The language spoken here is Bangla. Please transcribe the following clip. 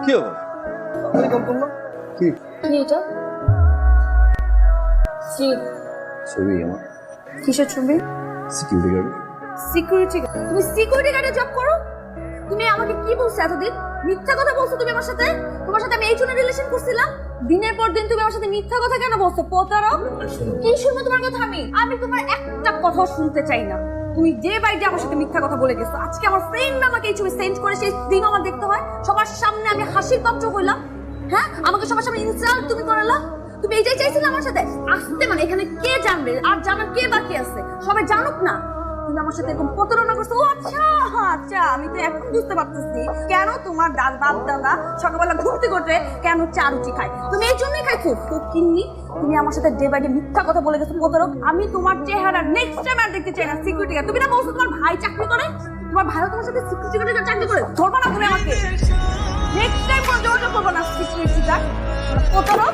কি হবে? আপনি কল করলো কি? কি এটা? ছবি আমার কিসের ছবি? Security guard. সিকিউরিটি। তুমি সিকিউরিটি গার্ডে জব করো? তুমি আমাকে কি বলছো এতদিন? মিথ্যা কথা বলছো তুমি আমার সাথে। তোমার সাথে আমি এই জন্য রিলেশন করছিলাম। দিনের পর দিন তুমি আমার সাথে মিথ্যা কথা কেন বলছো? প্রতারক। কি শুনবো তোমার কথা? আমি তোমার একটা কথা শুনতে চাই না। তুমি যে বাইরে আমার সাথে মিথ্যা কথা বলে গেছো, আজকে আমার ফ্রেন্ড আমাকে এই ছবি সেন্ড করে, সেই দিন আমার দেখতে হয় সবার সামনে আমি হাসির পাত্র হইলাম। হ্যাঁ, আমাকে সবার সামনে ইনসাল্ট তুমি করালা। তুমি এইটাই চাইছিলে আমার সাথে আসতে? মানে এখানে কে জানবে? আর জানার কে বাকি আছে? সবাই জানুক না তুমি আমার সাথে এরকম প্রতারণা করছো। ও আচ্ছা আচ্ছা, আমি তো এখন বুঝতে পারতেছি কেন তোমার বাপ দাদা সকালবেলা ঘুরতে ঘুরতে কেন চা রুটি খায়। তুমি এই জন্যই খাইছো ফকিন্নি। তুমি আমার সাথে ডে বাই ডে মিথ্যা কথা বলে গেছো প্রতারক। আমি তোমার চেহারা নেক্সট টাইম আর দেখতে চাই না। সিকিউরিটি গার্ড তুমি না বলছো তোমার ভাই চাকরি করে? তোমার ভাইও তোমার সাথে সিকিউরিটি গার্ড চাকরি করে? ধরবা না তুমি আমাকে? নেক্সট টাইম কোনো যোগাযোগ করবো না সিকিউরিটি গার্ড প্রতারক।